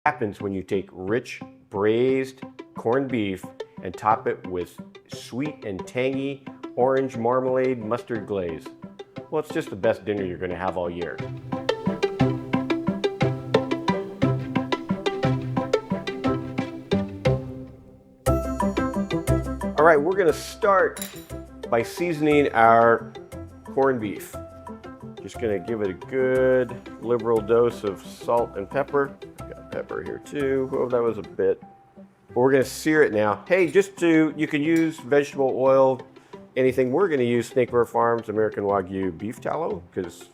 Happens when you take rich braised corned beef and top it with sweet and tangy orange marmalade mustard glaze. Well, it's just the best dinner you're going to have all year. All right, we're going to start by seasoning our corned beef. Just going to give it a good liberal dose of salt and pepper. Got pepper here too. Oh, that was a bit. But we're going to sear it now. Hey, you can use vegetable oil, anything. We're going to use Snake River Farms American Wagyu beef tallow because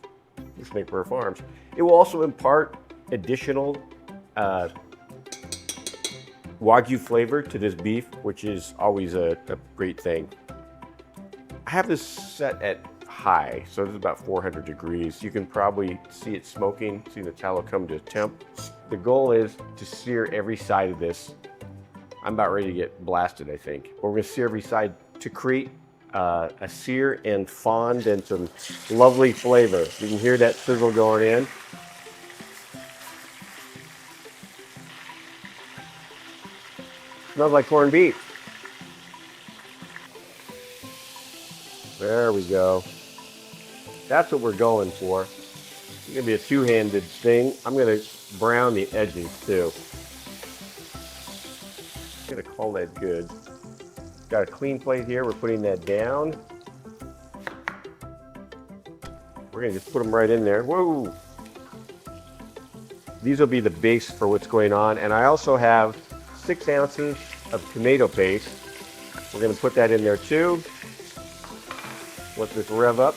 we're Snake River Farms. It will also impart additional Wagyu flavor to this beef, which is always a great thing. I have this set at high, so this is about 400 degrees. You can probably see it smoking, see the tallow come to temp. The goal is to sear every side of this. I'm about ready to get blasted, I think. But we're gonna sear every side to create a sear and fond and some lovely flavor. You can hear that sizzle going in. Smells like corned beef. There we go. That's what we're going for. It's gonna be a two-handed thing. I'm gonna brown the edges too. I'm gonna call that good. Got a clean plate here. We're putting that down. We're gonna just put them right in there. Whoa! These will be the base for what's going on. And I also have 6 ounces of tomato paste. We're gonna put that in there too. Let this rev up.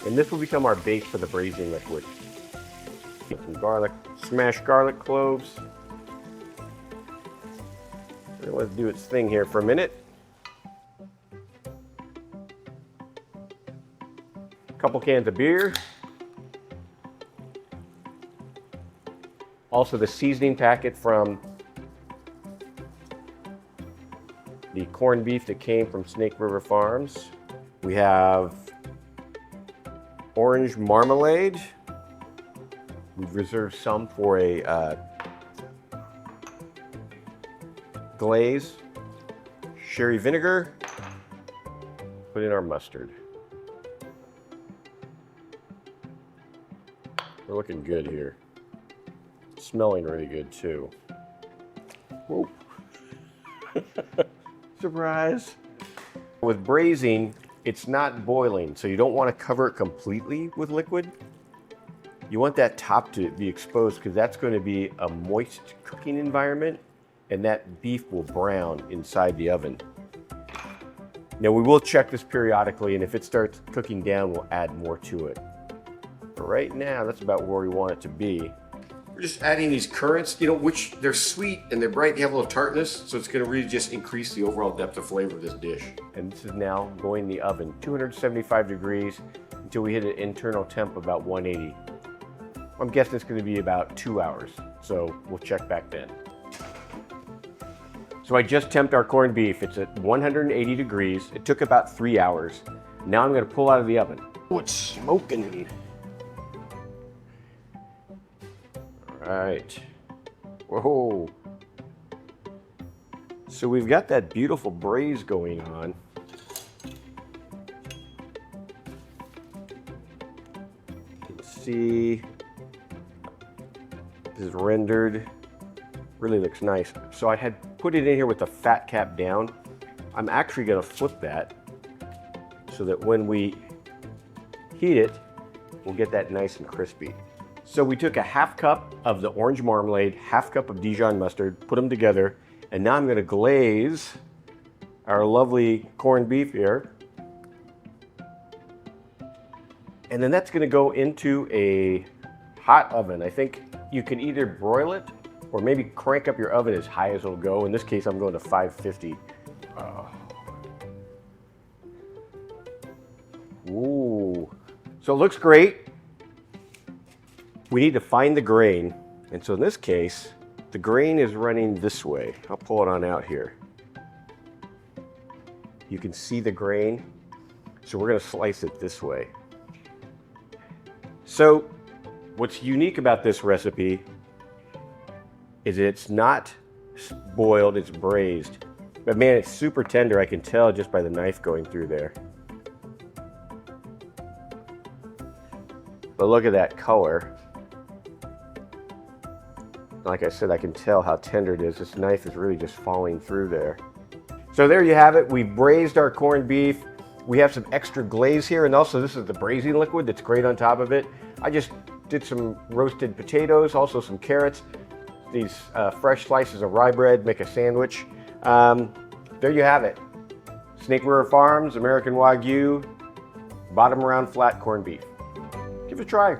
And this will become our base for the braising liquid. Get some garlic, smashed garlic cloves. And let's do its thing here for a minute. A couple cans of beer. Also the seasoning packet from the corned beef that came from Snake River Farms. We have orange marmalade. We've reserved some for a glaze. Sherry vinegar. Put in our mustard. We're looking good here. Smelling really good too. Whoa. Surprise. With braising, it's not boiling, so you don't want to cover it completely with liquid. You want that top to be exposed because that's going to be a moist cooking environment, and that beef will brown inside the oven. Now we will check this periodically, and if it starts cooking down, we'll add more to it. But right now, that's about where we want it to be. We're just adding these currants, which they're sweet and they're bright, they have a little tartness, so it's gonna really just increase the overall depth of flavor of this dish. And this is now going in the oven, 275 degrees, until we hit an internal temp about 180. I'm guessing it's gonna be about 2 hours, so we'll check back then. So I just temped our corned beef. It's at 180 degrees. It took about 3 hours. Now I'm gonna pull out of the oven. Oh, it's smoking. All right. Whoa. So we've got that beautiful braise going on. You can see this is rendered. Really looks nice. So I had put it in here with the fat cap down. I'm actually gonna flip that so that when we heat it, we'll get that nice and crispy. So we took a half cup of the orange marmalade, half cup of Dijon mustard, put them together, and now I'm gonna glaze our lovely corned beef here. And then that's gonna go into a hot oven. I think you can either broil it or maybe crank up your oven as high as it'll go. In this case, I'm going to 550. Ooh, so it looks great. We need to find the grain. And so in this case, the grain is running this way. I'll pull it on out here. You can see the grain. So we're gonna slice it this way. So What's unique about this recipe is it's not boiled, it's braised. But man, it's super tender. I can tell just by the knife going through there. But look at that color. Like I said, I can tell how tender it is. This knife is really just falling through there. So there you have it. We've braised our corned beef. We have some extra glaze here, and also this is the braising liquid that's great on top of it. I just did some roasted potatoes, also some carrots, these fresh slices of rye bread, make a sandwich. There you have it. Snake River Farms, American Wagyu, bottom round flat corned beef. Give it a try.